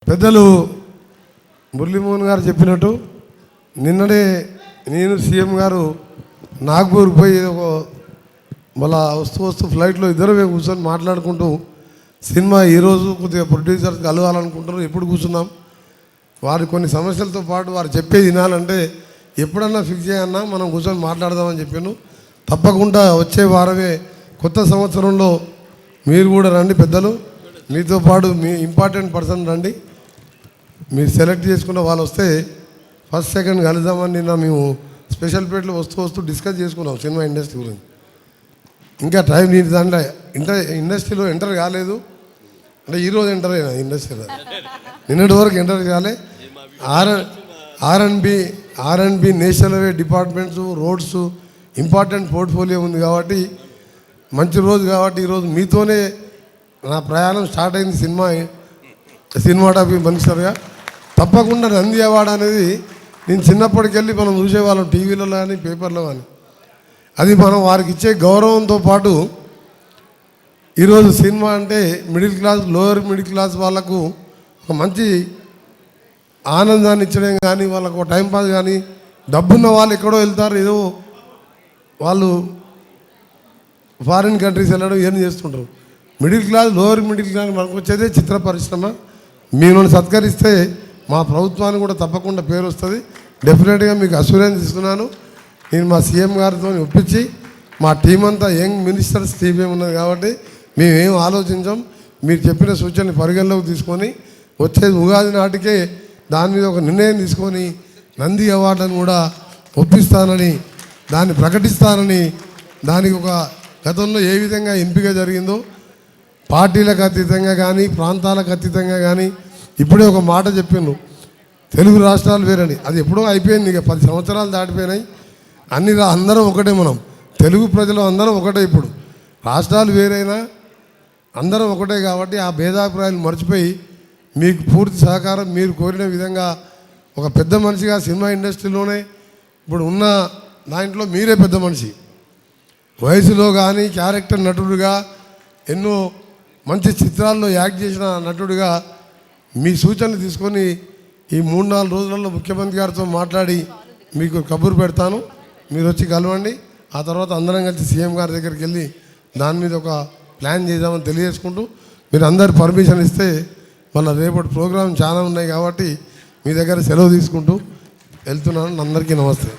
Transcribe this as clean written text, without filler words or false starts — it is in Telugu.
పెద్దలు మురళీమోహన్ గారు చెప్పినట్టు నిన్ననే నేను సీఎం గారు నాగ్పూర్ పోయి మళ్ళా వస్తూ ఫ్లైట్లో ఇద్దరు మేము కూర్చొని మాట్లాడుకుంటూ సినిమా ఈరోజు కొద్దిగా ప్రొడ్యూసర్ కలవాలనుకుంటున్నారు. ఎప్పుడు కూర్చున్నాం, వారి కొన్ని సమస్యలతో పాటు వారు చెప్పేది వినాలంటే ఎప్పుడన్నా ఫిక్స్ చేయన్నా మనం కూర్చొని మాట్లాడదామని చెప్పాను. తప్పకుండా వచ్చే వారమే కొత్త సంవత్సరంలో మీరు కూడా రండి. పెద్దలు మీతో పాటు మీ ఇంపార్టెంట్ పర్సన్ రండి. మీరు సెలెక్ట్ చేసుకున్న వాళ్ళు వస్తే ఫస్ట్ సెకండ్ కలుద్దామని నిన్న మేము స్పెషల్ ప్లేట్లో వస్తూ డిస్కస్ చేసుకున్నాం సినిమా ఇండస్ట్రీ గురించి. ఇంకా టైం నీటి దాంట్లో ఇండస్ట్రీలో ఎంటర్ కాలేదు, అంటే ఈరోజు ఎంటర్ అయినా ఇండస్ట్రీలో, నిన్నటి వరకు ఎంటర్ కాలే. ఆర్ఎండ్బి national highway departments, roads important portfolio ఉంది కాబట్టి మంచి రోజు కాబట్టి ఈరోజు మీతోనే నా ప్రయాణం స్టార్ట్ అయింది. సినిమాటోగ్రఫీ మినిస్టర్గా తప్పకుండా నంది అవార్డు అనేది నేను చిన్నప్పటికెళ్ళి మనం చూసేవాళ్ళం టీవీలలో కానీ పేపర్లో కానీ. అది మనం వారికి ఇచ్చే గౌరవంతో పాటు ఈరోజు సినిమా అంటే middle class, lower middle class వాళ్ళకు ఒక మంచి ఆనందాన్ని ఇచ్చడం కానీ, వాళ్ళకు ఒక టైంపాస్ కానీ, డబ్బున్న వాళ్ళు ఎక్కడో వెళ్తారు, ఏదో వాళ్ళు ఫారిన్ కంట్రీస్ వెళ్ళడం ఏం చేస్తుంటారు. Middle class, lower middle class మనకు వచ్చేదే చిత్ర పరిశ్రమ. మీరు సత్కరిస్తే మా ప్రభుత్వానికి కూడా తప్పకుండా పేరు వస్తుంది. డెఫినెట్గా మీకు అష్యూరెన్స్ ఇస్తున్నాను. నేను మా సీఎం గారితో ఒప్పించి మా టీం అంతా యంగ్ మినిస్టర్స్ టీమే ఉన్నది కాబట్టి మేమేం ఆలోచించాం. మీరు చెప్పిన సూచనని పరిగణలోకి తీసుకొని వచ్చేది ఉగాది నాటికే దాని మీద ఒక నిర్ణయం తీసుకొని నంది అవార్డును కూడా ఒప్పిస్తానని, దాన్ని ప్రకటిస్తానని, దానికి ఒక గతంలో ఏ విధంగా ఎంపిక జరిగిందో పార్టీలకు అతీతంగా కానీ, ప్రాంతాలకు అతీతంగా కానీ, ఇప్పుడే ఒక మాట చెప్పిండ్రు, తెలుగు రాష్ట్రాలు వేరని. అది ఎప్పుడో అయిపోయింది, ఇక 10 సంవత్సరాలు దాటిపోయినాయి. అందరం ఒకటే, మనం తెలుగు ప్రజలు అందరం ఒకటే. ఇప్పుడు రాష్ట్రాలు వేరైనా అందరం ఒకటే కాబట్టి ఆ భేదాభిప్రాయాలు మర్చిపోయి మీకు పూర్తి సహకారం మీరు కోరిన విధంగా ఒక పెద్ద మనిషిగా సినిమా ఇండస్ట్రీలోనే ఇప్పుడు ఉన్న దాంట్లో మీరే పెద్ద మనిషి. వయసులో కానీ క్యారెక్టర్ నటుడుగా ఎన్నో మంచి చిత్రాల్లో యాక్ట్ చేసిన నటుడిగా మీ సూచనలు తీసుకొని ఈ 3-4 రోజులలో ముఖ్యమంత్రి గారితో మాట్లాడి మీకు కబురు పెడతాను. మీరు వచ్చి కలవండి. ఆ తర్వాత అందరం కలిసి సీఎం గారి దగ్గరికి వెళ్ళి దాని మీద ఒక ప్లాన్ చేద్దామని తెలియజేసుకుంటూ, మీరు అందరు పర్మిషన్ ఇస్తే మళ్ళీ రేపటి ప్రోగ్రాం చాలా ఉన్నాయి కాబట్టి మీ దగ్గర సెలవు తీసుకుంటూ వెళ్తున్నాను. అందరికీ నమస్తే.